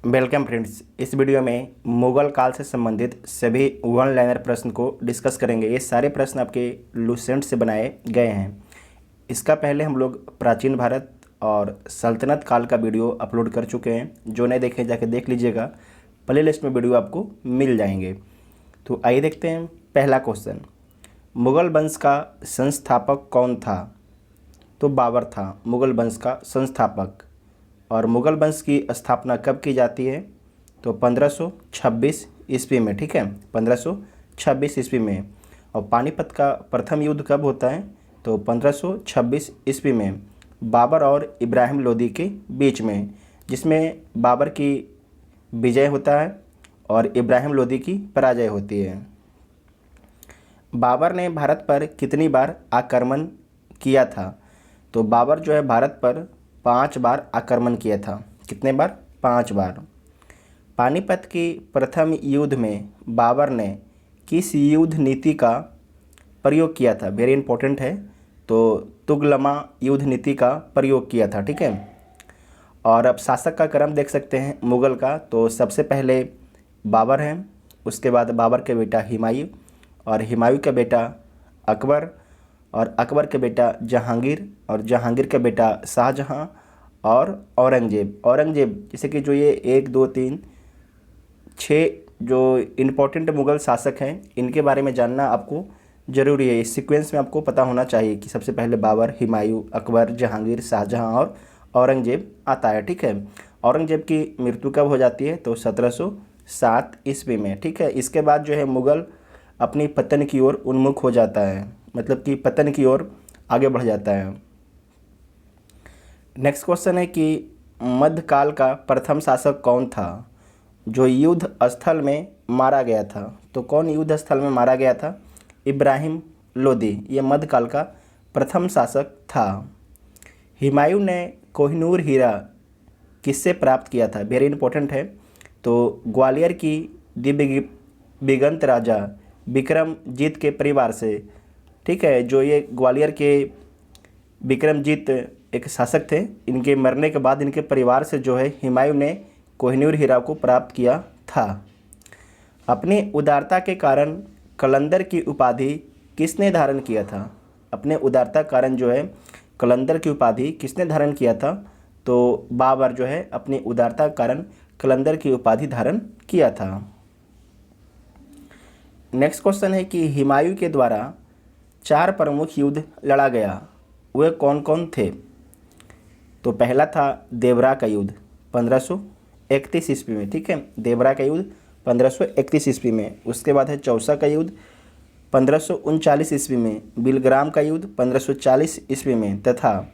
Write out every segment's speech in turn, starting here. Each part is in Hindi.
Welcome friends. इस वीडियो में मुगल काल से संबंधित सभी वन लाइनर प्रश्न को डिस्कस करेंगे। ये सारे प्रश्न आपके लूसेंट से बनाए गए हैं। इसका पहले हम लोग प्राचीन भारत और सल्तनत काल का वीडियो अपलोड कर चुके हैं। जो नहीं देखे जाके देख लीजिएगा, प्ले लिस्ट में वीडियो आपको मिल जाएंगे। तो आइए देखते हैं पहला क्वेश्चन। मुगल वंश का संस्थापक कौन था? तो बाबर था मुगल वंश का संस्थापक। और मुगल वंश की स्थापना कब की जाती है? तो 1526 ईस्वी में। ठीक है, 1526 ईस्वी में। और पानीपत का प्रथम युद्ध कब होता है? तो 1526 ईस्वी में बाबर और इब्राहिम लोदी के बीच में, जिसमें बाबर की विजय होता है और इब्राहिम लोदी की पराजय होती है। बाबर ने भारत पर कितनी बार आक्रमण किया था? तो बाबर जो है भारत पर 5 बार आक्रमण किया था। कितने बार? 5 बार। पानीपत की प्रथम युद्ध में बाबर ने किस युद्ध नीति का प्रयोग किया था? वेरी इंपॉर्टेंट है। तो तुगलमा युद्ध नीति का प्रयोग किया था। ठीक है। और अब शासक का क्रम देख सकते हैं मुगल का। तो सबसे पहले बाबर हैं, उसके बाद बाबर के बेटा हुमायूं, और हुमायूं का बेटा अकबर, और अकबर के बेटा जहांगीर, और जहांगीर का बेटा शाहजहां, और औरंगजेब। औरंगजेब जैसे कि जो ये 1 2 3 6 जो इम्पोर्टेंट मुग़ल शासक हैं, इनके बारे में जानना आपको ज़रूरी है। इस सीक्वेंस में आपको पता होना चाहिए कि सबसे पहले बाबर, हुमायूं, अकबर, जहांगीर, शाहजहां और औरंगजेब आता है। ठीक है। औरंगजेब की मृत्यु कब हो जाती है? तो 1707 ईस्वी में। ठीक है। इसके बाद जो है मुग़ल अपनी पतन की ओर उन्मुख हो जाता है, मतलब कि पतन की ओर आगे बढ़ जाता है। नेक्स्ट क्वेश्चन है कि मध्यकाल का प्रथम शासक कौन था जो युद्ध स्थल में मारा गया था? तो कौन युद्ध स्थल में मारा गया था? इब्राहिम लोदी। ये मध्यकाल का प्रथम शासक था। हुमायूं ने कोहिनूर हीरा किससे प्राप्त किया था? वेरी इंपॉर्टेंट है। तो ग्वालियर की दिव्यगिगंत राजा विक्रमजीत के परिवार से। ठीक है। जो ये ग्वालियर के विक्रमजीत एक शासक थे, इनके मरने के बाद इनके परिवार से जो है हुमायूं ने कोहिनूर हीरा को प्राप्त किया था। अपनी उदारता के कारण कलंदर की उपाधि किसने धारण किया था? अपने उदारता कारण जो है कलंदर की उपाधि किसने धारण किया था? तो बाबर जो है अपनी उदारता के कारण कलंदर की उपाधि धारण किया था। नेक्स्ट क्वेश्चन है कि हुमायूं के द्वारा 4 प्रमुख युद्ध लड़ा गया, वे कौन कौन थे? तो पहला था देवरा का युद्ध 1531 ईस्वी में। ठीक है, देवरा का युद्ध 1531 ईस्वी में। उसके बाद है चौसा का युद्ध 1539 ईस्वी में, बिलग्राम का युद्ध 1540 ईस्वी में, तथा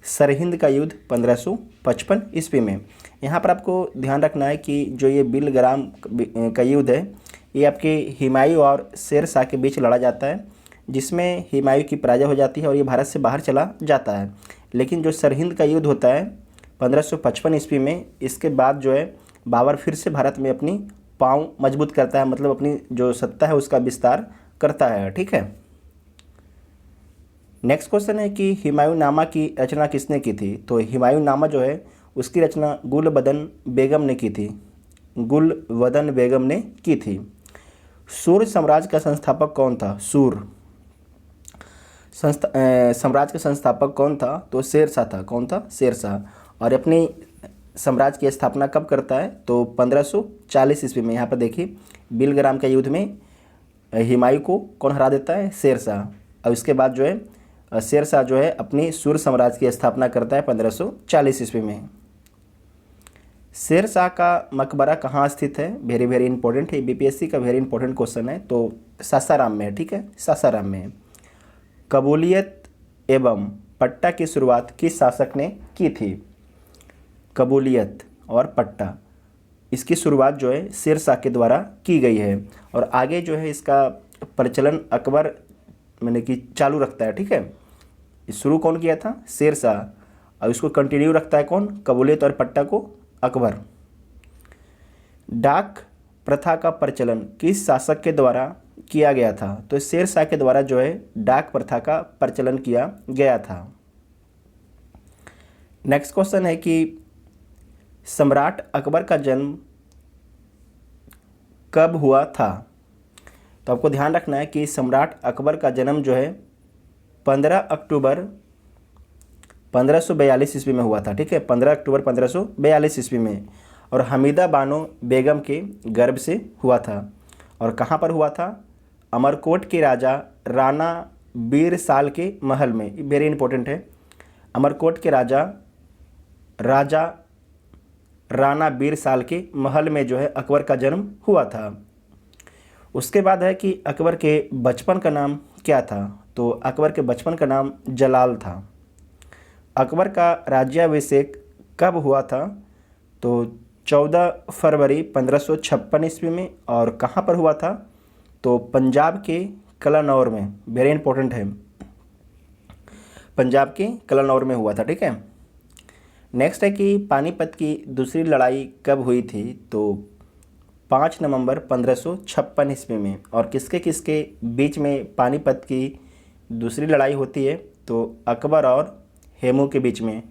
सरहिंद का युद्ध 1555 ईस्वी में। यहाँ पर आपको ध्यान रखना है कि जो ये बिलग्राम का युद्ध है, ये आपके हुमायूं और शेर शाह के बीच लड़ा जाता है, जिसमें हुमायूं की पराजय हो जाती है और ये भारत से बाहर चला जाता है। लेकिन जो सरहिंद का युद्ध होता है 1555 ईस्वी में, इसके बाद जो है बाबर फिर से भारत में अपनी पाँव मजबूत करता है, मतलब अपनी जो सत्ता है उसका विस्तार करता है। ठीक है। नेक्स्ट क्वेश्चन है कि हुमायूं नामा की रचना किसने की थी? तो हुमायूं नामा जो है उसकी रचना गुलबदन बेगम ने की थी। गुलबदन बेगम ने की थी। सूर्य साम्राज्य का संस्थापक कौन था? सूर साम्राज्य का संस्थापक कौन था? तो शेरशाह था। कौन था? शेरशाह। और अपनी साम्राज्य की स्थापना कब करता है? तो 1540 ईस्वी में। यहाँ पर देखिए बिलग्राम के युद्ध में हुमायूं को कौन हरा देता है? शेरशाह। और इसके बाद जो है शेरशाह जो है अपनी सूर्य साम्राज्य की स्थापना करता है 1540 ईस्वी में। शेरशाह का मकबरा कहाँ स्थित है? वेरी वेरी इंपॉर्टेंट है, बीपीएससी का वेरी इंपॉर्टेंट क्वेश्चन है। तो सासाराम में है। ठीक है, सासाराम में है। कबूलियत एवं पट्टा की शुरुआत किस शासक ने की थी? कबूलियत और पट्टा, इसकी शुरुआत जो है शेरशाह के द्वारा की गई है। और आगे जो है इसका प्रचलन अकबर मैंने कि चालू रखता है। ठीक है। शुरू कौन किया था? शेरशाह। और इसको कंटिन्यू रखता है कौन? कबूलियत और पट्टा को अकबर। डाक प्रथा का प्रचलन किस शासक के द्वारा किया गया था? तो शेरशाह के द्वारा जो है डाक प्रथा का प्रचलन किया गया था। नेक्स्ट क्वेश्चन है कि सम्राट अकबर का जन्म कब हुआ था? तो आपको ध्यान रखना है कि सम्राट अकबर का जन्म जो है 15 अक्टूबर 1542 ईस्वी में हुआ था। ठीक है, 15 अक्टूबर 1542 ईस्वी में, और हमीदा बानो बेगम के गर्भ से हुआ था। और कहाँ पर हुआ था? अमरकोट के राजा राणा बीरसाल के महल में। वेरी इंपॉर्टेंट है। अमरकोट के राजा राणा बीरसाल के महल में जो है अकबर का जन्म हुआ था। उसके बाद है कि अकबर के बचपन का नाम क्या था? तो अकबर के बचपन का नाम जलाल था। अकबर का राज्याभिषेक कब हुआ था? तो 14 फरवरी 1556 ईस्वी में। और कहाँ पर हुआ था? तो पंजाब के कलानौर में। वेरी इंपॉर्टेंट है, पंजाब के कलानौर में हुआ था। ठीक है। नेक्स्ट है कि पानीपत की दूसरी लड़ाई कब हुई थी? तो 5 नवंबर 1556 ईस्वी में। और किसके किसके बीच में पानीपत की दूसरी लड़ाई होती है? तो अकबर और हेमू के बीच में।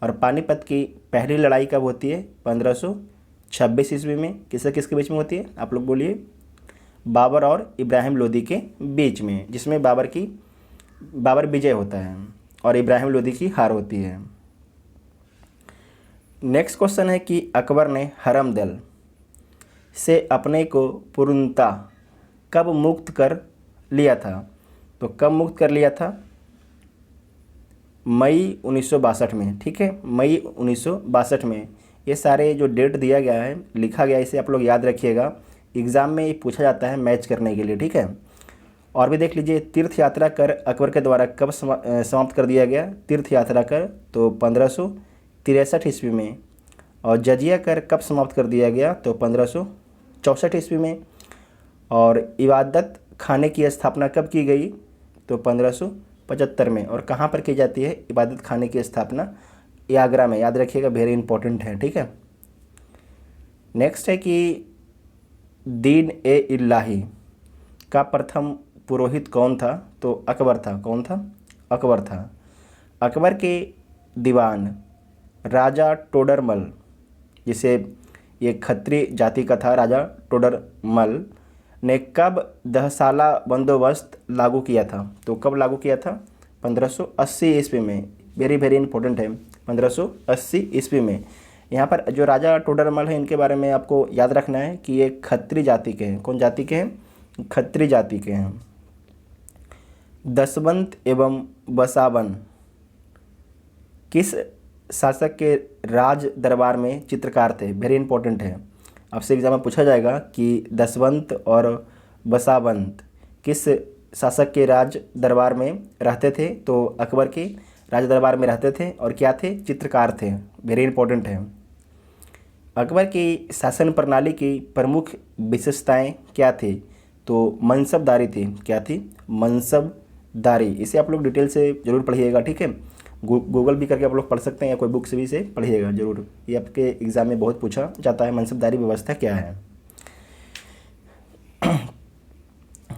और पानीपत की पहली लड़ाई कब होती है? 1526 ईस्वी में। किसके किसके बीच में होती है? आप लोग बोलिए। बाबर और इब्राहिम लोदी के बीच में, जिसमें बाबर विजय होता है और इब्राहिम लोदी की हार होती है। नेक्स्ट क्वेश्चन है कि अकबर ने हरमदल से अपने को पूर्णतः कब मुक्त कर लिया था? तो कब मुक्त कर लिया था? मई 1962 में। ठीक है, मई 1962 में। ये सारे जो डेट दिया गया है, लिखा गया है, इसे आप लोग याद रखिएगा। एग्ज़ाम में ये पूछा जाता है मैच करने के लिए। ठीक है। और भी देख लीजिए, तीर्थ यात्रा कर अकबर के द्वारा कब समाप्त कर दिया गया? तीर्थ यात्रा कर तो 1563 ईस्वी में। और जजिया कर कब समाप्त कर दिया गया? तो 1564 ईस्वी में। और इबादत खाने की स्थापना कब की गई? तो 1575 में। और कहाँ पर की जाती है इबादत खाने की स्थापना? ये आगरा में। याद रखिएगा, वेरी इंपॉर्टेंट है। ठीक है। नेक्स्ट है कि दीन ए इलाही का प्रथम पुरोहित कौन था? तो अकबर था। कौन था? अकबर था। अकबर के दीवान राजा टोडरमल, जिसे ये खत्री जाति का था, राजा टोडरमल ने कब दहसाला बंदोबस्त लागू किया था? तो कब लागू किया था? 1580 ईस्वी में। वेरी वेरी इंपॉर्टेंट है, 1580 ईस्वी में। यहाँ पर जो राजा टोडरमल है, इनके बारे में आपको याद रखना है कि ये खत्री जाति के हैं। कौन जाति के हैं? खत्री जाति के हैं। दसवंत एवं बसावन किस शासक के राज दरबार में चित्रकार थे? वेरी इंपॉर्टेंट है, आपसे एग्जाम में पूछा जाएगा कि दसवंत और बसावंत किस शासक के राज दरबार में रहते थे? तो अकबर के राज दरबार में रहते थे और क्या थे? चित्रकार थे। वेरी इंपॉर्टेंट है। अकबर की शासन प्रणाली की प्रमुख विशेषताएं क्या थी? तो मनसबदारी थी। क्या थी? मनसबदारी। इसे आप लोग डिटेल से ज़रूर पढ़िएगा। ठीक है, गूगल भी करके आप लोग पढ़ सकते हैं या कोई बुक से भी इसे पढ़िएगा ज़रूर। ये आपके एग्ज़ाम में बहुत पूछा जाता है, मनसबदारी व्यवस्था क्या है।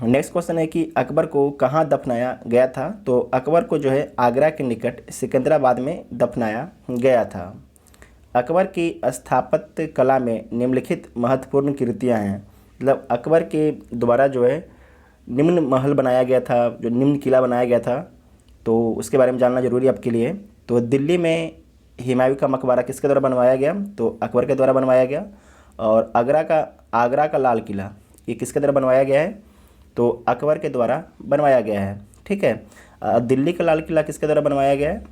नेक्स्ट क्वेश्चन है कि अकबर को कहाँ दफनाया गया था? तो अकबर को जो है आगरा के निकट सिकंदराबाद में दफनाया गया था। अकबर की स्थापत्य कला में निम्नलिखित महत्वपूर्ण कृतियाँ हैं। मतलब अकबर के द्वारा जो है निम्न महल बनाया गया था, जो निम्न किला बनाया गया था, तो उसके बारे में जानना जरूरी है आपके लिए। तो दिल्ली में हुमायूं का मकबरा किसके द्वारा बनवाया गया? तो अकबर के द्वारा बनवाया गया। और आगरा का लाल किला ये किसके द्वारा बनवाया गया है? तो अकबर के द्वारा बनवाया गया है। ठीक है। दिल्ली का लाल किला किसके द्वारा बनवाया गया है?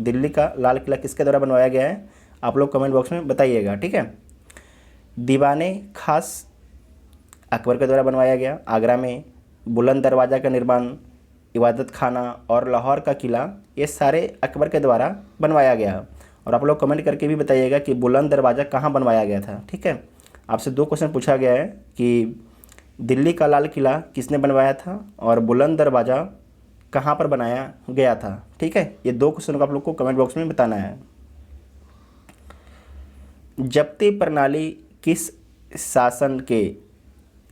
दिल्ली का लाल किला किसके द्वारा बनवाया गया है? आप लोग कमेंट बॉक्स में बताइएगा। ठीक है। दीवाने खास अकबर के द्वारा बनवाया गया। आगरा में बुलंद दरवाज़ा का निर्माण, इबादत खाना और लाहौर का किला, ये सारे अकबर के द्वारा बनवाया गया। और आप लोग कमेंट करके भी बताइएगा कि बुलंद दरवाज़ा कहाँ बनवाया गया था। ठीक है। आपसे 2 क्वेश्चन पूछा गया है कि दिल्ली का लाल किला किसने बनवाया था और बुलंद दरवाज़ा कहाँ पर बनाया गया था। ठीक है, ये 2 क्वेश्चन को आप लोग को कमेंट बॉक्स में बताना है। जब्ती प्रणाली किस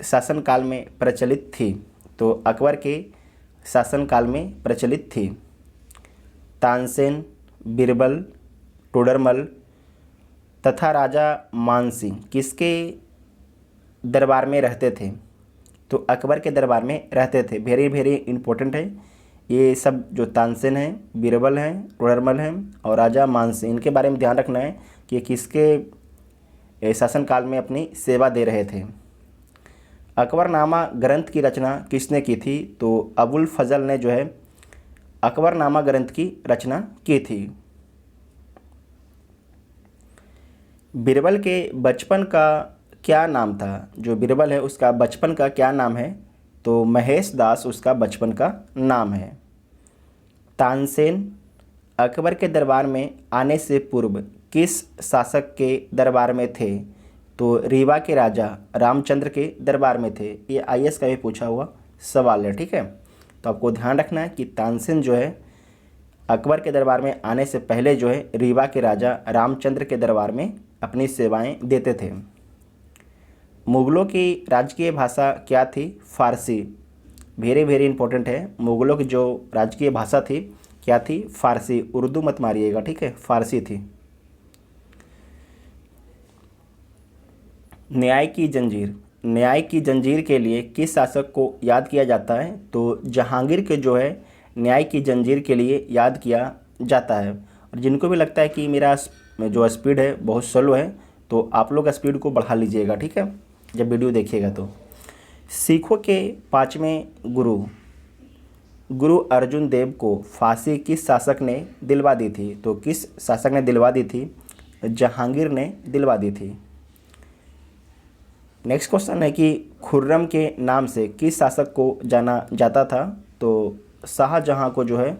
शासनकाल में प्रचलित थी? तो अकबर के शासनकाल में प्रचलित थी। तानसेन, बीरबल, टोडरमल, तथा राजा मानसिंह किसके दरबार में रहते थे? तो अकबर के दरबार में रहते थे। वेरी वेरी इंपॉर्टेंट है ये सब। जो तानसेन हैं, बीरबल हैं, टोडरमल हैं और राजा मानसिंह, इनके बारे में ध्यान रखना है कि ये किसके शासनकाल में अपनी सेवा दे रहे थे। अकबरनामा ग्रंथ की रचना किसने की थी? तो अबुल फजल ने जो है अकबरनामा ग्रंथ की रचना की थी। बीरबल के बचपन का क्या नाम था? जो बीरबल है उसका बचपन का क्या नाम है? तो महेश दास उसका बचपन का नाम है। तानसेन अकबर के दरबार में आने से पूर्व किस शासक के दरबार में थे? तो रीवा के राजा रामचंद्र के दरबार में थे। ये आईएएस का भी पूछा हुआ सवाल है, ठीक है। तो आपको ध्यान रखना है कि तानसेन जो है अकबर के दरबार में आने से पहले जो है रीवा के राजा रामचंद्र के दरबार में अपनी सेवाएं देते थे। मुगलों की राजकीय भाषा क्या थी? फारसी। वेरी वेरी इंपॉर्टेंट है। मुगलों की जो राजकीय भाषा थी क्या थी? फारसी। उर्दू मत मारिएगा, ठीक है, फारसी थी। न्याय की जंजीर। न्याय की जंजीर के लिए किस शासक को याद किया जाता है? तो जहांगीर के जो है न्याय की जंजीर के लिए याद किया जाता है। और जिनको भी लगता है कि मेरा जो स्पीड है बहुत स्लो है, तो आप लोग स्पीड को बढ़ा लीजिएगा, ठीक है, जब वीडियो देखिएगा तो। सिखों के 5वें गुरु अर्जुन देव को फांसी किस शासक ने दिलवा दी थी? तो किस शासक ने दिलवा दी थी? जहांगीर ने दिलवा दी थी। नेक्स्ट क्वेश्चन है कि खुर्रम के नाम से किस शासक को जाना जाता था? तो शाहजहां को जो है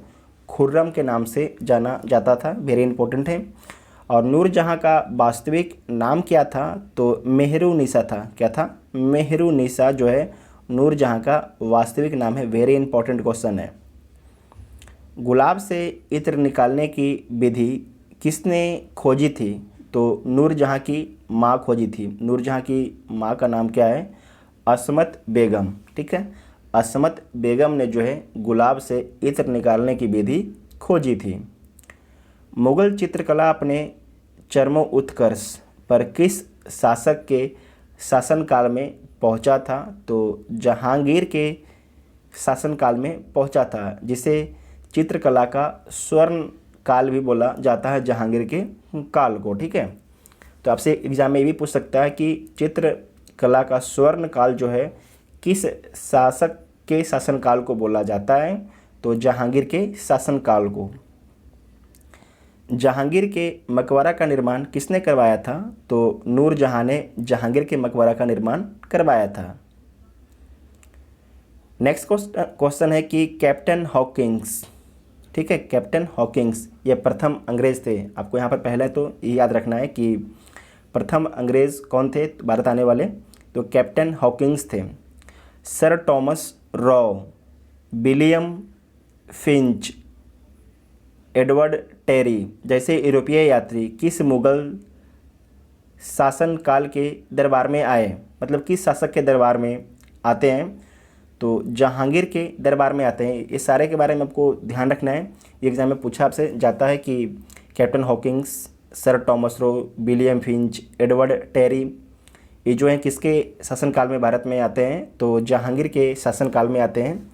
खुर्रम के नाम से जाना जाता था। वेरी इंपॉर्टेंट है। और नूरजहां का वास्तविक नाम क्या था? तो मेहरुन्निसा था। क्या था? मेहरुन्निसा जो है नूरजहां का वास्तविक नाम है। वेरी इंपॉर्टेंट क्वेश्चन है। गुलाब से इत्र निकालने की विधि किसने खोजी थी? तो नूरजहां की माँ खोजी थी। नूरजहां की माँ का नाम क्या है? असमत बेगम, ठीक है। असमत बेगम ने जो है गुलाब से इत्र निकालने की विधि खोजी थी। मुगल चित्रकला अपने चरमोत्कर्ष पर किस शासक के शासनकाल में पहुंचा था? तो जहांगीर के शासनकाल में पहुंचा था, जिसे चित्रकला का स्वर्ण काल भी बोला जाता है, जहांगीर के काल को, ठीक है। तो आपसे एग्जाम में ये भी पूछ सकता है कि चित्रकला का स्वर्ण काल जो है किस शासक के शासनकाल को बोला जाता है? तो जहांगीर के शासनकाल को। जहांगीर के मकबरा का निर्माण किसने करवाया था? तो नूरजहां ने जहांगीर के मकबरा का निर्माण करवाया था। नेक्स्ट क्वेश्चन है कि कैप्टन हॉकिंस, ठीक है, कैप्टन हॉकिंस ये प्रथम अंग्रेज थे। आपको यहाँ पर पहले तो ये याद रखना है कि प्रथम अंग्रेज कौन थे भारत आने वाले? तो कैप्टन हॉकिंस थे। Sir Thomas Roe, William Finch, Edward Terry जैसे यूरोपीय यात्री किस मुगल शासनकाल के दरबार में आए? मतलब किस शासक के दरबार में आते हैं? तो जहांगीर के दरबार में आते हैं। इस सारे के बारे में आपको ध्यान रखना है। एग्जाम में पूछा आपसे जाता है कि captain Hawkins, sir Thomas Roe, William Finch, Edward Terry ये जो हैं किसके शासनकाल में भारत में आते हैं? तो जहांगीर के शासनकाल में आते हैं,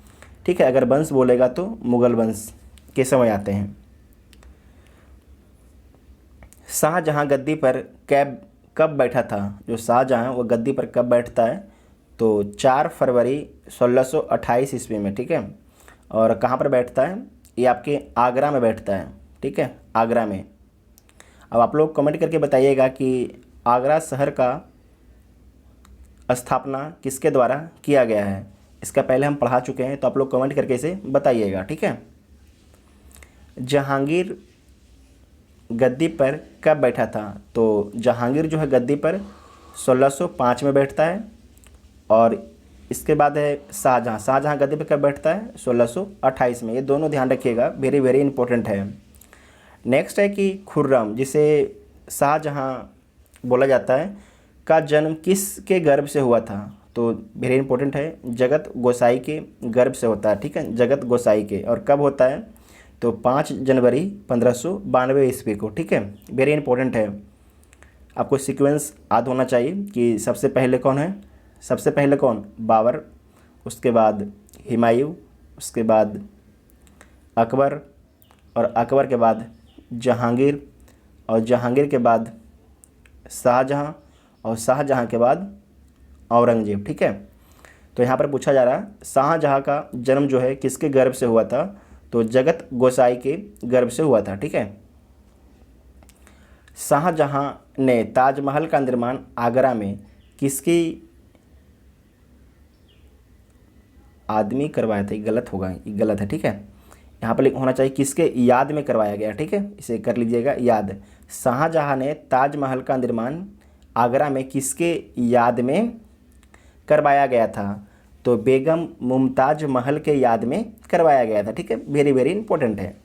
ठीक है। अगर वंश बोलेगा तो मुगल वंश के समय आते हैं। शाहजहां गद्दी पर कब बैठा था? जो शाहजहां वो गद्दी पर कब बैठता है? तो 4 फरवरी 1628 ईस्वी में, ठीक है। और कहाँ पर बैठता है? ये आपके आगरा में बैठता है, ठीक है, आगरा में। अब आप लोग कमेंट करके बताइएगा कि आगरा शहर का स्थापना किसके द्वारा किया गया है? इसका पहले हम पढ़ा चुके हैं, तो आप लोग कमेंट करके इसे बताइएगा, ठीक है। जहांगीर गद्दी पर कब बैठा था? तो जहांगीर जो है गद्दी पर 1605 में बैठता है। और इसके बाद है शाहजहां। शाहजहां गद्दी पर कब बैठता है? 1628 में। ये दोनों ध्यान रखिएगा, वेरी वेरी इंपॉर्टेंट है। नेक्स्ट है कि खुर्रम, जिसे शाहजहां बोला जाता है, का जन्म किसके गर्भ से हुआ था? तो वेरी इंपॉर्टेंट है, जगत गोसाई के गर्भ से होता है, ठीक है, जगत गोसाई के। और कब होता है? तो 5 जनवरी 1592 ईस्वी को, ठीक है, वेरी इंपॉर्टेंट है। आपको सीक्वेंस याद होना चाहिए कि सबसे पहले कौन है, सबसे पहले कौन, बाबर, उसके बाद हुमायूं, उसके बाद अकबर, और अकबर के बाद जहांगीर, और जहांगीर के बाद शाहजहां, और शाहजहां के बाद औरंगजेब। ठीक है, तो यहाँ पर पूछा जा रहा है शाहजहां का जन्म जो है किसके गर्भ से हुआ था, तो जगत गोसाई के गर्भ से हुआ था। ठीक है, शाहजहां ने ताजमहल का निर्माण आगरा में किसकी आदमी करवाया था, ये गलत होगा, ये गलत है। ठीक है, यहाँ पर होना चाहिए किसके याद में करवाया गया। ठीक है, इसे कर लीजिएगा याद। शाहजहां ने ताजमहल का निर्माण आगरा में किसके याद में करवाया गया था, तो बेगम मुमताज महल के याद में करवाया गया था। ठीक है, वेरी वेरी इंपॉर्टेंट है।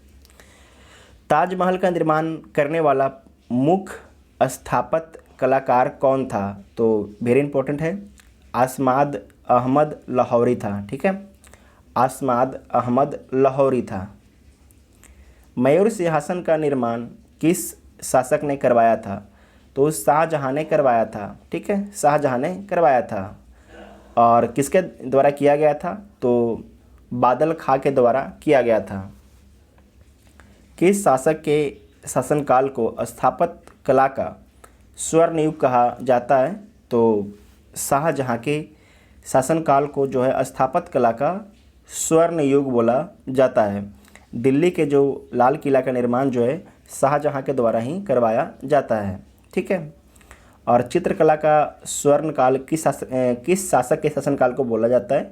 ताजमहल का निर्माण करने वाला मुख्य स्थापत्य कलाकार कौन था, तो वेरी इंपॉर्टेंट है, आसमाद अहमद लाहौरी था। ठीक है, आसमाद अहमद लाहौरी था। मयूर सिंहासन का निर्माण किस शासक ने करवाया था, तो शाहजहां ने करवाया था। ठीक है, शाहजहां ने करवाया था। और किसके द्वारा किया गया था, तो बादल खां के द्वारा किया गया था। किस शासक के शासनकाल को स्थापत्य कला का स्वर्ण युग कहा जाता है, तो शाहजहां के शासनकाल को जो है स्थापत्य कला का स्वर्ण युग बोला जाता है। दिल्ली के जो लाल किला का निर्माण जो है शाहजहां के द्वारा ही करवाया जाता है। ठीक है, और चित्रकला का स्वर्ण काल किस शासक के शासनकाल को बोला जाता है,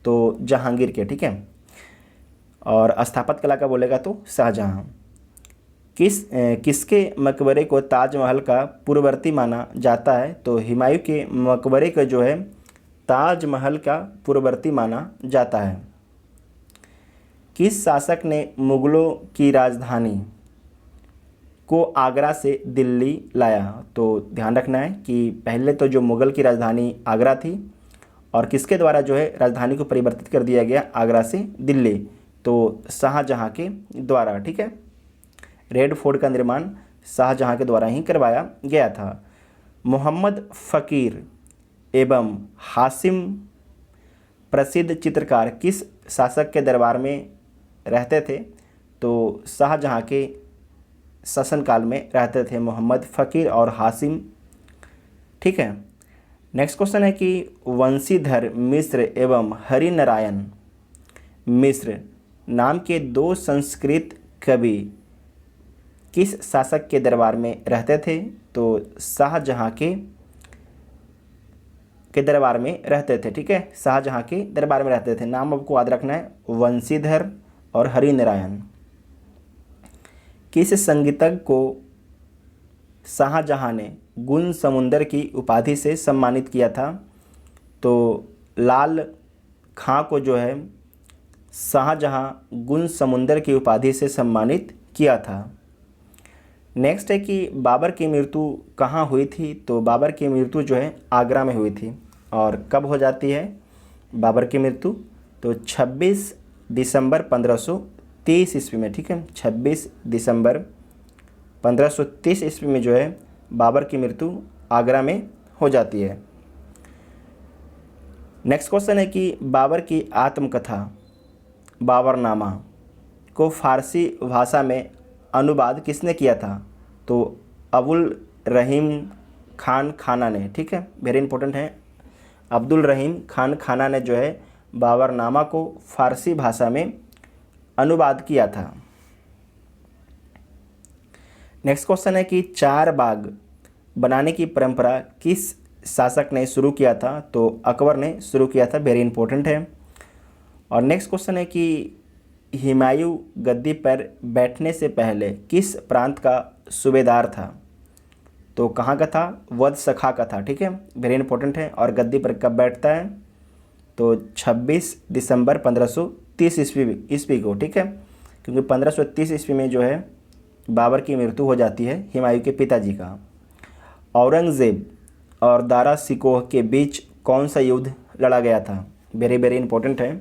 तो जहांगीर के। ठीक है, और स्थापत्य कला का बोलेगा तो शाहजहां। किसके मकबरे को ताजमहल का पूर्ववर्ती माना जाता है, तो हुमायूं के मकबरे को जो है ताजमहल का पूर्ववर्ती माना जाता है। किस शासक ने मुगलों की राजधानी को आगरा से दिल्ली लाया, तो ध्यान रखना है कि पहले तो जो मुगल की राजधानी आगरा थी, और किसके द्वारा जो है राजधानी को परिवर्तित कर दिया गया आगरा से दिल्ली, तो शाहजहां के द्वारा। ठीक है, रेड फोर्ट का निर्माण शाहजहां के द्वारा ही करवाया गया था। मोहम्मद फ़कीर एवं हासिम प्रसिद्ध चित्रकार किस शासक के दरबार में रहते थे, तो शाहजहां के शासनकाल में रहते थे मोहम्मद फ़कीर और हासिम। ठीक है, नेक्स्ट क्वेश्चन है कि वंशीधर मिश्र एवं हरिनारायण मिश्र नाम के दो संस्कृत कवि किस शासक के दरबार में रहते थे, तो शाहजहां के दरबार में रहते थे। ठीक है, शाहजहां के दरबार में रहते थे। नाम आपको याद रखना है, वंशीधर और हरिनारायण। किस संगीतज्ञ को शाहजहां ने गुल समुंदर की उपाधि से सम्मानित किया था, तो लाल खां को जो है शाहजहां गुल समुंदर की उपाधि से सम्मानित किया था। नेक्स्ट है कि बाबर की मृत्यु कहाँ हुई थी, तो बाबर की मृत्यु जो है आगरा में हुई थी। और कब हो जाती है बाबर की मृत्यु, तो 26 दिसंबर 1530 ईस्वी में। ठीक है, 26 दिसंबर 1530 ईस्वी में जो है बाबर की मृत्यु आगरा में हो जाती है। नेक्स्ट क्वेश्चन है कि बाबर की आत्मकथा बाबरनामा को फारसी भाषा में अनुवाद किसने किया था, तो अब्दुल रहीम खान खाना ने। ठीक है, वेरी इंपॉर्टेंट है, अब्दुल रहीम खान खाना ने जो है बाबरनामा को फारसी भाषा में अनुवाद किया था। नेक्स्ट क्वेश्चन है कि चार बाग बनाने की परंपरा किस शासक ने शुरू किया था, तो अकबर ने शुरू किया था, वेरी इंपॉर्टेंट है। और नेक्स्ट क्वेश्चन है कि हुमायूं गद्दी पर बैठने से पहले किस प्रांत का सूबेदार था, तो कहाँ का था, वध सखा का था। ठीक है, वेरी इंपॉर्टेंट है। और गद्दी पर कब बैठता है, तो 26 दिसंबर 1530 ईस्वी को। ठीक है, क्योंकि 1530 ईस्वी में जो है बाबर की मृत्यु हो जाती है हुमायूं के पिताजी का। औरंगज़ेब और दारा शिकोह के बीच कौन सा युद्ध लड़ा गया था, वेरी वेरी इंपॉर्टेंट है।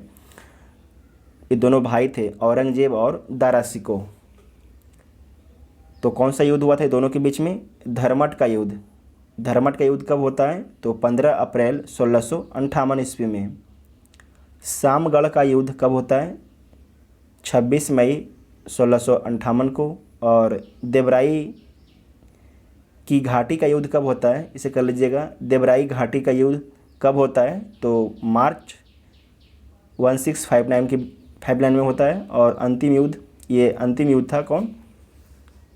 ये दोनों भाई थे औरंगजेब और दारा शिकोह, तो कौन सा युद्ध हुआ था दोनों के बीच में, धर्मट का युद्ध। धर्मट का युद्ध कब होता है? तो 15 अप्रैल 1658 ईस्वी में। शामगढ़ का युद्ध कब होता है? 26 मई 1658 को। और देवराई की घाटी का युद्ध कब होता है? इसे कर लीजिएगा, देवराई घाटी का युद्ध कब होता है? तो मार्च 1659 में होता है। और अंतिम युद्ध, ये अंतिम युद्ध था कौन?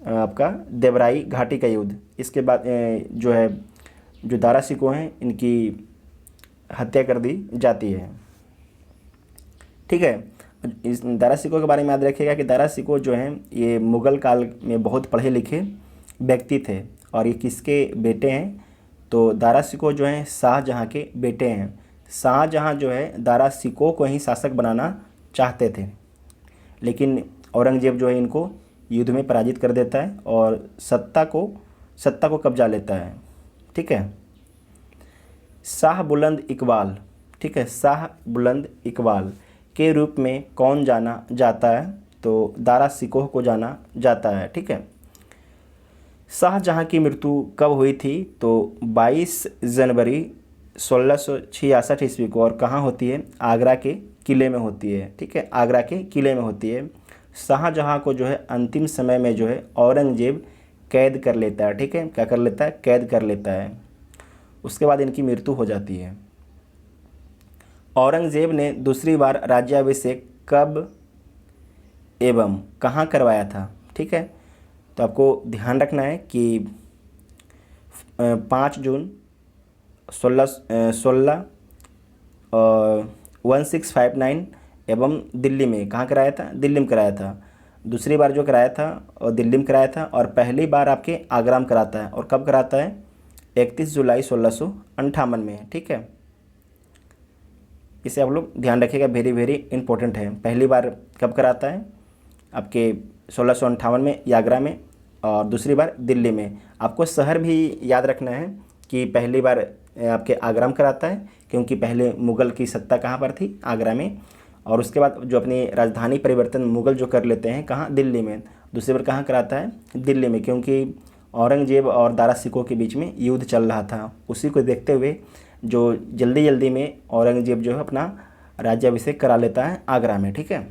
आपका देवराई घाटी का युद्ध। इसके बाद जो है जो दारा सिकोह हैं इनकी हत्या कर दी जाती है। ठीक है, इस दारा सिकोह के बारे में याद रखिएगा कि दारा सिकोह जो हैं ये मुग़ल काल में बहुत पढ़े लिखे व्यक्ति थे। और ये किसके बेटे हैं? तो दारा सिकोह जो हैं शाहजहाँ के बेटे हैं। शाहजहाँ जो है दारा सिकोह को ही शासक बनाना चाहते थे, लेकिन औरंगजेब जो है इनको युद्ध में पराजित कर देता है और सत्ता को कब्जा लेता है। ठीक है, शाह बुलंद इकबाल, ठीक है, शाह बुलंद इकबाल के रूप में कौन जाना जाता है? तो दारा सिकोह को जाना जाता है। ठीक है, शाहजहाँ की मृत्यु कब हुई थी? तो 22 जनवरी 1666 ईस्वी को। और कहाँ होती है? आगरा के किले में होती है। ठीक है, आगरा के किले में होती है। शाहजहाँ को जो है अंतिम समय में जो है औरंगजेब कैद कर लेता है। ठीक है, क्या कर लेता है? कैद कर लेता है। उसके बाद इनकी मृत्यु हो जाती है। औरंगजेब ने दूसरी बार राज्याभिषेक कब एवं कहाँ करवाया था? ठीक है, तो आपको ध्यान रखना है कि 5 जून 1659 एवं दिल्ली में। कहाँ कराया था? दिल्ली में कराया था। दूसरी बार जो कराया था और दिल्ली में कराया था। और पहली बार आपके आगरा में कराता है। और कब कराता है? 31 जुलाई 1658 में। ठीक है, इसे आप लोग ध्यान रखिएगा, वेरी वेरी इंपॉर्टेंट है। पहली बार कब कराता है? आपके 1658 में आगरा में, और दूसरी बार दिल्ली में। आपको शहर भी याद रखना है कि पहली बार आपके आगरा में कराता है, क्योंकि पहले मुग़ल की सत्ता कहाँ पर थी? आगरा में। और उसके बाद जो अपनी राजधानी परिवर्तन मुग़ल जो कर लेते हैं कहाँ? दिल्ली में। दूसरी बार कहाँ कराता है? दिल्ली में, क्योंकि औरंगजेब और दारा सिकोह के बीच में युद्ध चल रहा था। उसी को देखते हुए जो जल्दी में औरंगजेब जो है अपना राज्याभिषेक करा लेता है आगरा में। ठीक है,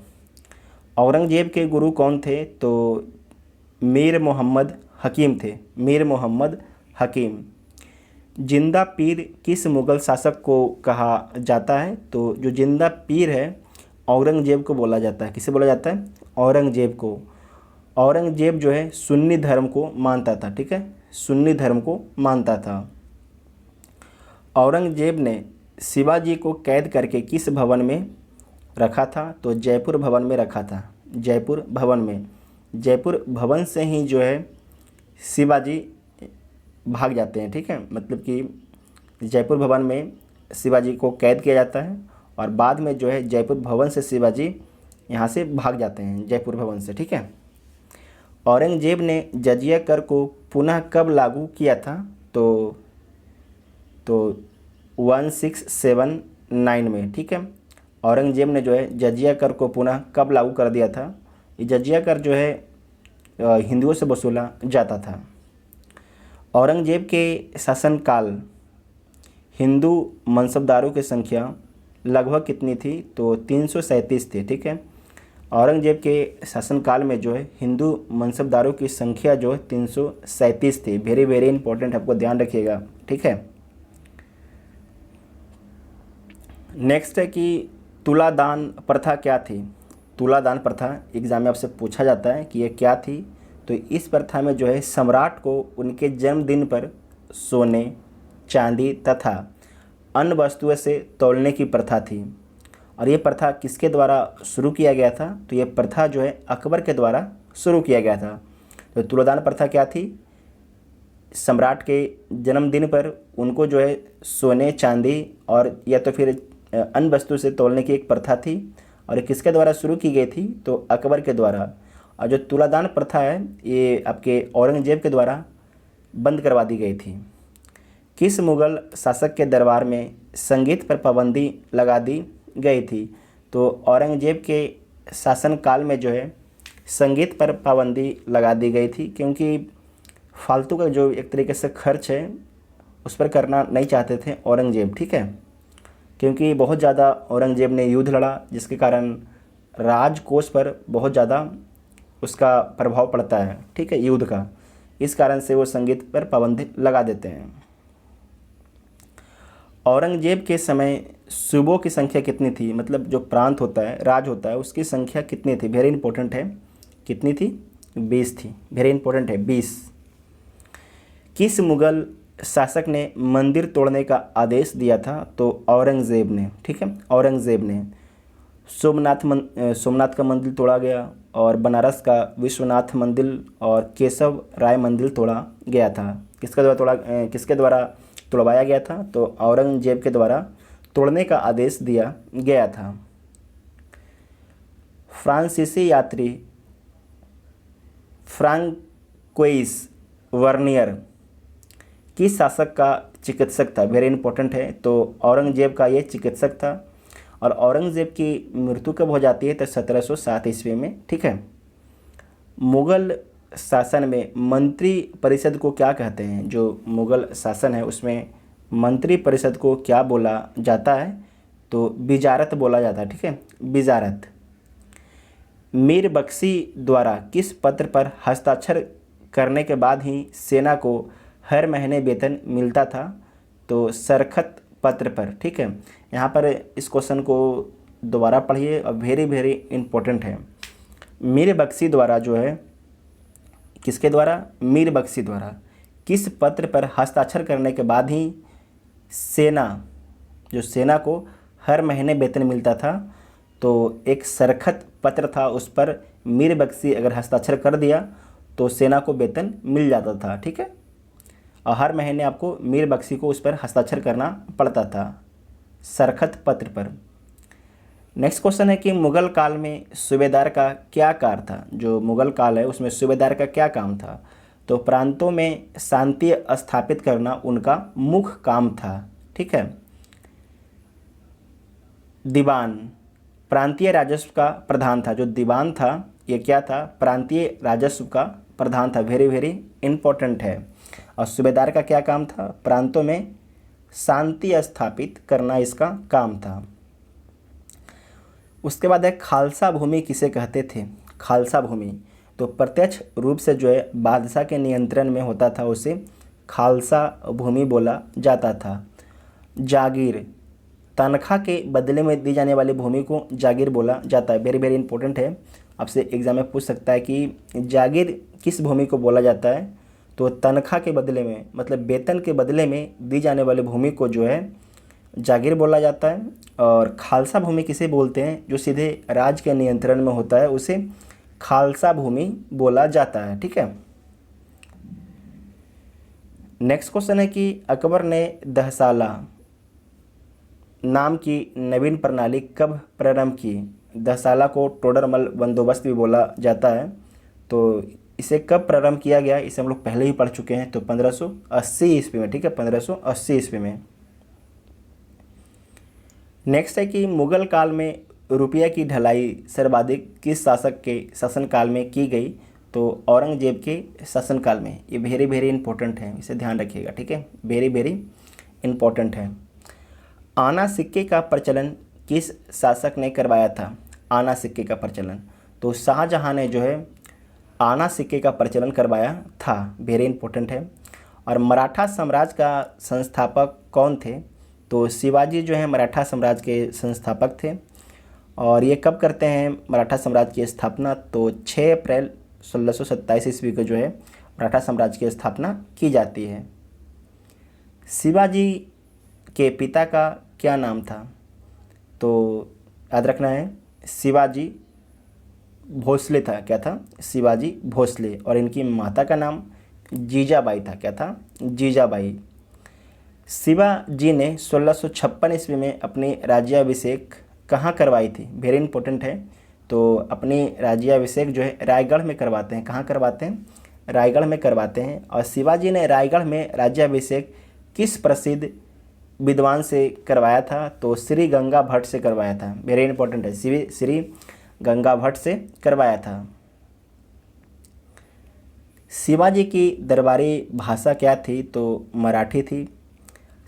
औरंगजेब के गुरु कौन थे? तो मीर मोहम्मद हकीम थे। मीर मोहम्मद हकीम। जिंदा पीर किस मुग़ल शासक को कहा जाता है? तो जो जिंदा पीर है औरंगजेब को बोला जाता है। किसे बोला जाता है? औरंगजेब को। औरंगजेब जो है सुन्नी धर्म को मानता था। ठीक है, सुन्नी धर्म को मानता था। औरंगजेब ने शिवाजी को कैद करके किस भवन में रखा था? तो जयपुर भवन में रखा था। जयपुर भवन में। जयपुर भवन से ही जो है शिवाजी भाग जाते हैं। ठीक है, मतलब कि जयपुर भवन में शिवाजी को कैद किया जाता है और बाद में जो है जयपुर भवन से शिवाजी यहाँ से भाग जाते हैं, जयपुर भवन से। ठीक है, औरंगजेब ने जजिया कर को पुनः कब लागू किया था? तो 1679 में। ठीक है, औरंगजेब ने जो है जजिया कर को पुनः कब लागू कर दिया था? ये जजिया कर जो है हिंदुओं से वसूला जाता था। औरंगजेब के शासनकाल हिंदू मनसबदारों की संख्या लगभग कितनी थी? तो 337 थी। ठीक है, औरंगजेब के शासनकाल में जो है हिंदू मनसबदारों की संख्या जो है 337 थी। वेरी वेरी इंपॉर्टेंट, आपको ध्यान रखिएगा। ठीक है, नेक्स्ट है कि तुलादान प्रथा क्या थी? तुलादान प्रथा एग्जाम में आपसे पूछा जाता है कि ये क्या थी। तो इस प्रथा में जो है सम्राट को उनके जन्मदिन पर सोने, चांदी तथा अन्य वस्तुओं से तौलने की प्रथा थी। और ये प्रथा किसके द्वारा शुरू किया गया था? तो ये प्रथा जो है अकबर के द्वारा शुरू किया गया था। तो तुलादान प्रथा क्या थी? सम्राट के जन्मदिन पर उनको जो है सोने, चांदी और या तो फिर अन्य वस्तु से तौलने की एक प्रथा थी। और ये किसके द्वारा शुरू की गई थी? तो अकबर के द्वारा। और जो तुलादान प्रथा है ये आपके औरंगजेब के द्वारा बंद करवा दी गई थी। किस मुग़ल शासक के दरबार में संगीत पर पाबंदी लगा दी गई थी? तो औरंगजेब के शासनकाल में जो है संगीत पर पाबंदी लगा दी गई थी, क्योंकि फालतू का जो एक तरीके से खर्च है उस पर करना नहीं चाहते थे औरंगजेब, ठीक है, क्योंकि बहुत ज़्यादा औरंगजेब ने युद्ध लड़ा, जिसके कारण राजकोष पर बहुत ज़्यादा उसका प्रभाव पड़ता है, ठीक है, युद्ध का। इस कारण से वो संगीत पर पाबंदी लगा देते हैं। औरंगजेब के समय सूबों की संख्या कितनी थी, मतलब जो प्रांत होता है, राज होता है, उसकी संख्या कितनी थी, वेरी इंपॉर्टेंट है, कितनी थी, 20 थी, वेरी इंपॉर्टेंट है, 20। किस मुगल शासक ने मंदिर तोड़ने का आदेश दिया था, तो औरंगजेब ने, ठीक है, औरंगजेब ने। सोमनाथ का मंदिर तोड़ा गया, और बनारस का विश्वनाथ मंदिर और केशव राय मंदिर तोड़ा गया था। किसके द्वारा तोड़वाया गया था, तो औरंगजेब के द्वारा तोड़ने का आदेश दिया गया था। फ्रांसीसी यात्री फ्रांकोइस वर्नियर किस शासक का चिकित्सक था, वेरी इंपॉर्टेंट है, तो औरंगजेब का ये चिकित्सक था। और औरंगजेब की मृत्यु कब हो जाती है, तो 1707 ईस्वी में, ठीक है। मुगल शासन में मंत्री परिषद को क्या कहते हैं, जो मुगल शासन है उसमें मंत्री परिषद को क्या बोला जाता है, तो विजारत बोला जाता है, ठीक है, विजारत। मीर बख्शी द्वारा किस पत्र पर हस्ताक्षर करने के बाद ही सेना को हर महीने वेतन मिलता था, तो सरखत पत्र पर, ठीक है। यहाँ पर इस क्वेश्चन को दोबारा पढ़िए और वेरी वेरी इंपॉर्टेंट है। मीर बख्शी द्वारा जो है, किसके द्वारा, मीर बख्शी द्वारा किस पत्र पर हस्ताक्षर करने के बाद ही सेना को हर महीने वेतन मिलता था, तो एक सरखत पत्र था, उस पर मीर बख्शी अगर हस्ताक्षर कर दिया तो सेना को वेतन मिल जाता था, ठीक है। और हर महीने आपको मीर बख्शी को उस पर हस्ताक्षर करना पड़ता था, सरखत पत्र पर। नेक्स्ट क्वेश्चन है कि मुगल काल में सूबेदार का क्या कार्य था, जो मुगल काल है उसमें सूबेदार का क्या काम था, तो प्रांतों में शांति स्थापित करना उनका मुख्य काम था, ठीक है। दीवान प्रांतीय राजस्व का प्रधान था, जो दीवान था ये क्या था, प्रांतीय राजस्व का प्रधान था, वेरी वेरी इंपॉर्टेंट है। और सूबेदार का क्या काम था, प्रांतों में शांति स्थापित करना इसका काम था। उसके बाद है खालसा भूमि किसे कहते थे, खालसा भूमि, तो प्रत्यक्ष रूप से जो है बादशाह के नियंत्रण में होता था, उसे खालसा भूमि बोला जाता था। जागीर तनख्वाह के बदले में दी जाने वाली भूमि को जागीर बोला जाता है, वेरी वेरी इंपॉर्टेंट है, आपसे एग्जाम में पूछ सकता है कि जागीर किस भूमि को बोला जाता है, तो तनख्वाह के बदले में, मतलब वेतन के बदले में दी जाने वाली भूमि को जो है जागीर बोला जाता है। और खालसा भूमि किसे बोलते हैं, जो सीधे राज के नियंत्रण में होता है, उसे खालसा भूमि बोला जाता है, ठीक है। नेक्स्ट क्वेश्चन है कि अकबर ने दहसाला नाम की नवीन प्रणाली कब प्रारंभ की। दहसाला को टोडरमल बंदोबस्त भी बोला जाता है, तो इसे कब प्रारंभ किया गया, इसे हम लोग पहले ही पढ़ चुके हैं, तो 1580 ईस्वी में, ठीक है, 1580 ईस्वी में। नेक्स्ट है कि मुगल काल में रुपये की ढलाई सर्वाधिक किस शासक के शासनकाल में की गई, तो औरंगजेब के शासनकाल में। ये वेरी वेरी इंपॉर्टेंट है, इसे ध्यान रखिएगा, ठीक है, वेरी वेरी इंपॉर्टेंट है। आना सिक्के का प्रचलन किस शासक ने करवाया था, आना सिक्के का प्रचलन, तो शाहजहां ने जो है आना सिक्के का प्रचलन करवाया था, वेरी इंपॉर्टेंट है। और मराठा साम्राज्य का संस्थापक कौन थे, तो शिवाजी जो है मराठा साम्राज्य के संस्थापक थे। और ये कब करते हैं मराठा साम्राज्य की स्थापना, तो 6 अप्रैल 1627 ईस्वी को जो है मराठा साम्राज्य की स्थापना की जाती है। शिवाजी के पिता का क्या नाम था, तो याद रखना है शिवाजी भोसले था, क्या था, शिवाजी भोसले। और इनकी माता का नाम जीजाबाई था, क्या था, जीजाबाई। शिवाजी ने 1656 ईस्वी में अपनी राज्याभिषेक कहाँ करवाई थी, वेरी इंपॉर्टेंट है, तो अपनी राज्याभिषेक जो है रायगढ़ में करवाते हैं, कहाँ करवाते हैं, रायगढ़ में करवाते हैं। और शिवाजी ने रायगढ़ में राज्याभिषेक किस प्रसिद्ध विद्वान से करवाया था, तो श्री गंगा भट्ट से करवाया था, वेरी इंपॉर्टेंट है, श्री गंगा भट्ट से करवाया था। शिवाजी की दरबारी भाषा क्या थी, तो मराठी थी।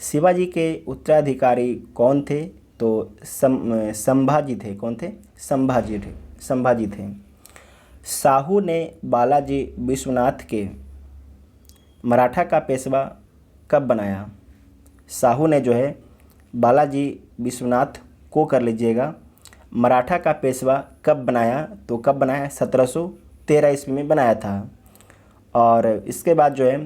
शिवाजी के उत्तराधिकारी कौन थे? तो संभाजी थे। कौन थे? संभाजी थे। शाहू ने बालाजी विश्वनाथ के मराठा का पेशवा कब बनाया? शाहू ने जो है बालाजी विश्वनाथ को कर लीजिएगा मराठा का पेशवा कब बनाया? तो कब बनाया? 1713 ईस्वी में बनाया था। और इसके बाद जो है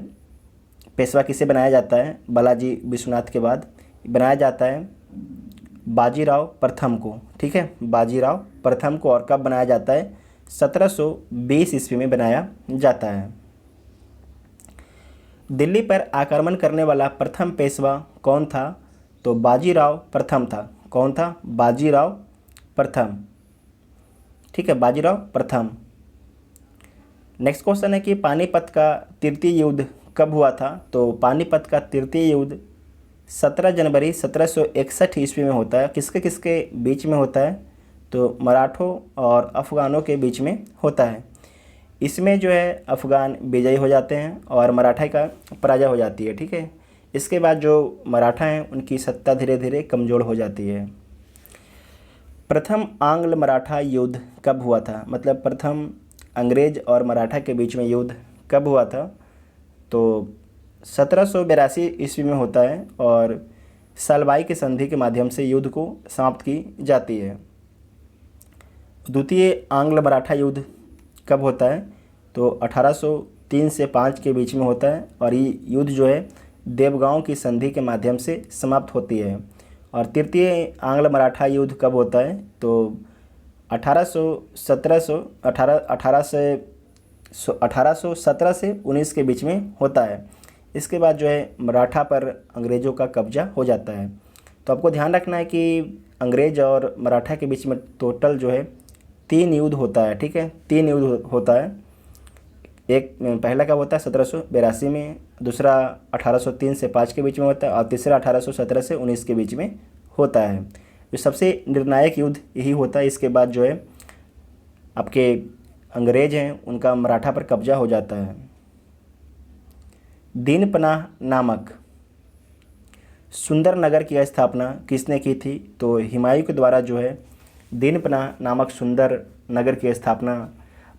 पेशवा किसे बनाया जाता है? बालाजी विश्वनाथ के बाद बनाया जाता है बाजीराव प्रथम को। ठीक है, बाजीराव प्रथम को। और कब बनाया जाता है? 1720 ईस्वी में बनाया जाता है। दिल्ली पर आक्रमण करने वाला प्रथम पेशवा कौन था? तो बाजीराव प्रथम था। कौन था? बाजीराव प्रथम। ठीक है, बाजीराव प्रथम। नेक्स्ट क्वेश्चन है कि पानीपत का तृतीय युद्ध कब हुआ था? तो पानीपत का तृतीय युद्ध 17 जनवरी 1761 ईस्वी में होता है। किसके किसके बीच में होता है? तो मराठों और अफ़गानों के बीच में होता है। इसमें जो है अफ़गान विजयी हो जाते हैं और मराठा का पराजय हो जाती है। ठीक है, इसके बाद जो मराठा हैं उनकी सत्ता धीरे धीरे कमज़ोर हो जाती है। प्रथम आंग्ल मराठा युद्ध कब हुआ था? मतलब प्रथम अंग्रेज और मराठा के बीच में युद्ध कब हुआ था? तो 1782 ईस्वी में होता है और सालबाई की संधि के माध्यम से युद्ध को समाप्त की जाती है। द्वितीय आंग्ल मराठा युद्ध कब होता है? तो 1803 से 5 के बीच में होता है और ये युद्ध जो है देवगांव की संधि के माध्यम से समाप्त होती है। और तृतीय आंग्ल मराठा युद्ध कब होता है? तो 1817 से 19 के बीच में होता है। इसके बाद जो है मराठा पर अंग्रेज़ों का कब्जा हो जाता है। तो आपको ध्यान रखना है कि अंग्रेज और मराठा के बीच में टोटल जो है 3 युद्ध होता है। ठीक है, 3 युद्ध होता है। एक पहला कब होता है? 1782 में, दूसरा 1803 से 5 के बीच में होता है और तीसरा 1817 से 19 के बीच में होता है। जो सबसे निर्णायक युद्ध यही होता है। इसके बाद जो है आपके अंग्रेज हैं उनका मराठा पर कब्जा हो जाता है। दीनपनाह नामक सुंदर नगर की स्थापना किसने की थी? तो हुमायूं के द्वारा जो है दीनपनाह नामक सुंदर नगर की स्थापना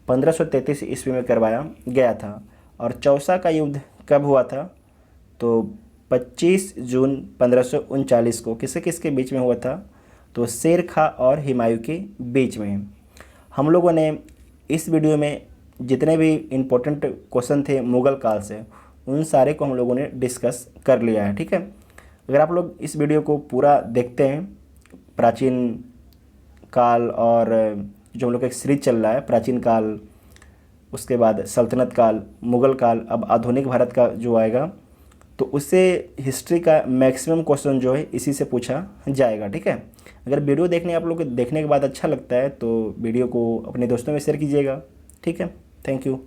1533 ईस्वी में करवाया गया था। और चौसा का युद्ध कब हुआ था? तो 25 जून 1539 को। किसके किसके बीच में हुआ था? तो शेर खां और हुमायूं के बीच में। हम लोगों ने इस वीडियो में जितने भी इम्पोर्टेंट क्वेश्चन थे मुग़ल काल से उन सारे को हम लोगों ने डिस्कस कर लिया है। ठीक है, अगर आप लोग इस वीडियो को पूरा देखते हैं, प्राचीन काल और जो हम लोग का एक सीरीज चल रहा है प्राचीन काल, उसके बाद सल्तनत काल, मुग़ल काल, अब आधुनिक भारत का जो आएगा, तो उससे हिस्ट्री का मैक्सिमम क्वेश्चन जो है इसी से पूछा जाएगा। ठीक है, अगर वीडियो आप लोग को देखने के बाद अच्छा लगता है तो वीडियो को अपने दोस्तों में शेयर कीजिएगा। ठीक है, थैंक यू।